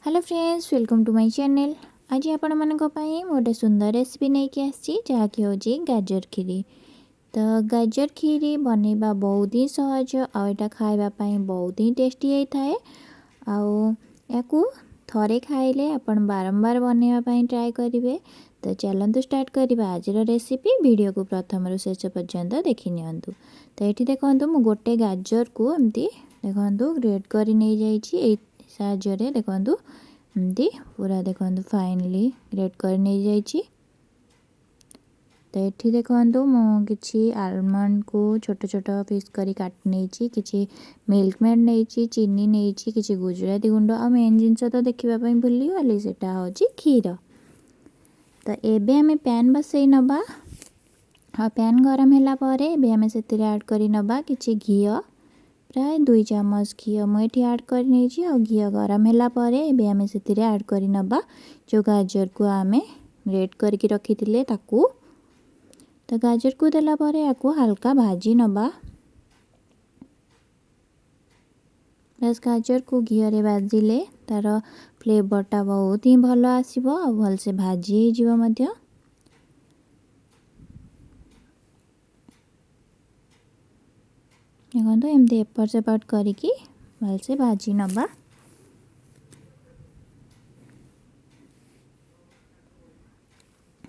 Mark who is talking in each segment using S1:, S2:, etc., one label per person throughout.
S1: Hello friends, welcome to my channel. आज आपण मानक पई गोटे सुंदर रेसिपी नहीं कि आसी जहाँकि होची गाजर खीरी। तो गाजर खीरी बनैबा बहुत ही सहज आ एटा खाइबा पई बहुत ही टेस्टी होता है। आउ याकू थरे खाइले आपण बारंबार बनैबा पई ट्राई करिवे। तो चलंतु स्टार्ट करिबा आज रेसिपी। वीडियो को प्रथम रु शेष पर्यंत देखि नियंतु। तो एठी देखंतु मु गोटे गाजर को एमती देखंतु ग्रेट करि नै जाईछि। ए साहाଯ୍ୟରେ देखंतु एमती पूरा देखंतु फाइनली ग्रेट कर नहीं जाइछि। तो ये देखंतु मु किछि आलमंड को छोट छोट पीस करी काट नहीं, किछि मिल्क मेड नहीं, चीनी नहीं, किछि गुजराती गुंड आ मेन जिनस तो देखा भूली गली सेटा होछि क्षीर। तो एबे हमें पैन बसई नबा। हाँ, पैन गरम होला परे एबे हमें सेतिरे ऐड करी नबा किछि घी। प्राय 2 चामच घी मुझे ऐड कर घी गरम होला परे एबे हमें सेतिरे ऐड करी नबा जो गाजर को आमे ग्रेट करके रखिथिले ताकू। तो गाजर को देला परे याकू हल्का भाजी नबा। बस गाजर को घी रे भाजिले तार फ्लेवरटा बहुत ही भल आसीबो आ भल से भाजी हे जीवो मध्य। देखो एमती एपट सेपट करिकी भलसे भाजी नबा।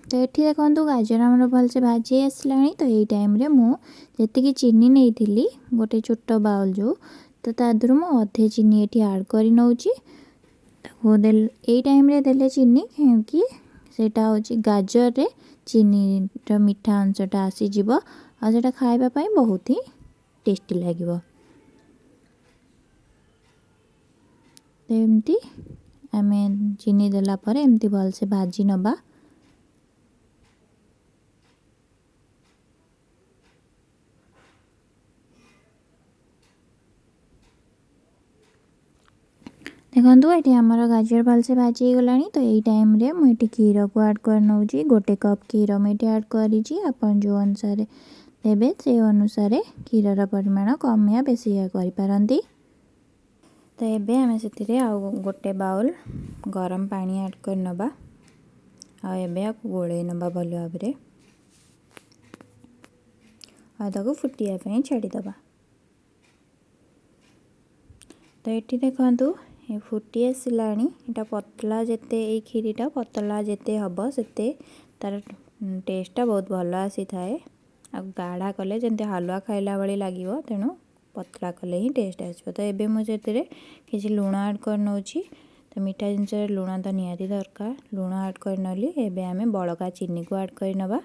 S1: तो ये देखो गाजर आमर भलसे भाजी आसला। तो यही टाइम रे मु जी चीनी नहीं थी गोटे छोट बाउल जो तो तादर मु अधे चीनी ये ऐड कर नौची। यही टाइम रे देले चीनी कि सेटा होची गाजर रे चीनी मीठा अंशटा आसीज आ खाइबा पई बहुत ही टेस्टी लगे। तो एमती आमे चीनी देला परे एमती भलसे भाजी नबा। देखो ये आमर गाजर भलसे भाजी गला। तो यही टाइम रे मुझे क्षीर को ऐड कर नौची। गोटे कप क्षीर मुझे ऐड करी। आपन जो अनुसार देबे से अनुसार क्षीर परिमाण कम या बेसी करि पारंती। तो एबे हमें सेतिरे आ गोटे बाउल गरम पानी ऐड कर नबा। आ एबे आकु गोळे नबा भल भाबरे आ ताकू फुटिया पई छाड़ी दबा। तो ये देखंतु ये फुटी आसलाणी। एटा पतला जेते ए खीरीटा पतला जेते हबो सेते तार टेस्टटा बहुत भल आसी थाए। आ गाढ़ा कले जंते हलवा खाइला भली लागिवो तेणु पतला कले ही टेस्ट आसबो। तो एबे मु जेतेरे किछि लूण ऐड कर नौची। तो मीठा जिनस लूण तो निहाती दरकार। लूण ऐड कर नली एबे आमे बड़का चीनी को ऐड कर नबा।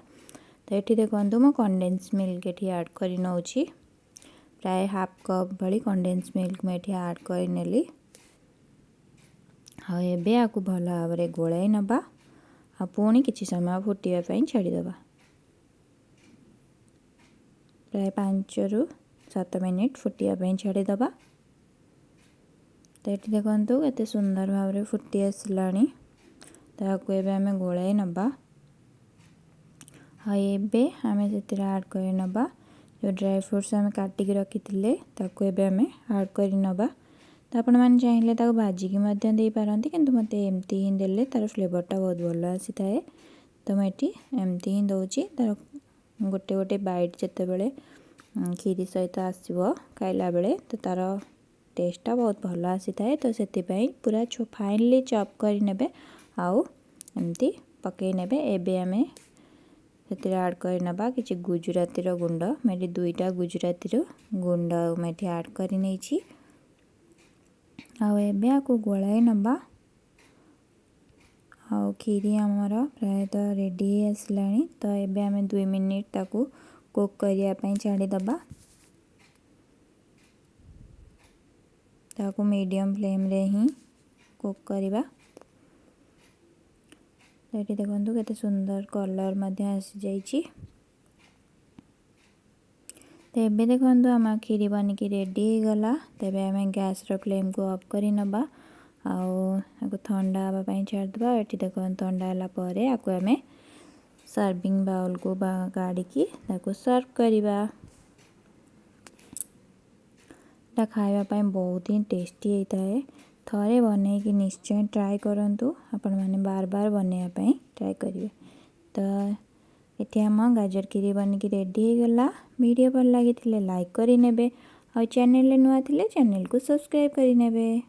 S1: तो ये देखंतु मु कंडेंस मिल्क एठी ऐड कर नौची। प्राय हाफ कप भली कंडेंस मिल्क में एठी ऐड कर नेली। हाँ, एबे आकु भल भाव गोलाई नबा। आ पुणी किछि समय फुटिया पई छाड़ी दबा। प्राय 5 रु 7 मिनिट फुटिया पई छाड़ी दबा। तो ये देखंतु केते सुंदर भाव फुटी आसलाणी। तो आकु एबे आमे गोलाई नबा। हाँ, एबे आमे सेतिरे ऐड कर नबा जो ड्राई फ्रूट्स आमे काटिकी रखिथिले ताकू एबे आमे ऐड कर नबा। तो आपण मैंने चाहिए ताको भाजिकी मध्य दे पारंती, किंतु मते एमती ही देले तार फ्लेवरटा बहुत भल आसी थाए। तो मैं एमती ही दउची। तार गोटे गोटे बाइट जेतेबेले खीरी सहित आसीबो खाइला बेले तो तार टेस्टटा बहुत भल आसी थाए। तो सेति पई पूरा फाइनली चॉप करि नेबे आउ एमती पकई नेबे। एबे आमे सेतिरे ऐड कर नबा किछि गुजराती रो गुंड। मेरी 2टा गुजराती रो गुंड मेठी ऐड करि नैछि। आ एबे आकु गोलाई नबा। आ खीरी आमर प्रायतः रेडी आसलाणी। तो एबे आमे 2 मिनिट ताकू कुक करिया पई छाड़ी दबा। ताकू मीडियम फ्लेम रे ही कुक करिबा। तो ये देखंतु केते सुंदर कलर मध्य आसी जाइछि। तो एबे देखंतु आमा खीरी बनिकी रेडी हो गला। तेबे आमे गैस रो फ्लेम को ऑफ करि नबा। आकु ठंडा हवा पई छाड़ दबा। एठी देखंतु ठंडा होला परे आकु आमे सर्विंग बाउल को काढ़ी की ताकू सर्व करिबा। ता खाइबा पई बहुत ही टेस्टी होता है। थरे बनैकी निश्चय ट्राए करंतु आपण माने बार बार बनैया पई ट्राए करिवे। तो ये आम गाजर खीरी बनिकी रेडी हो गला। वीडियो भल लगी लाइक करें और चैनल नुआ थे चैनल को सब्सक्राइब करें।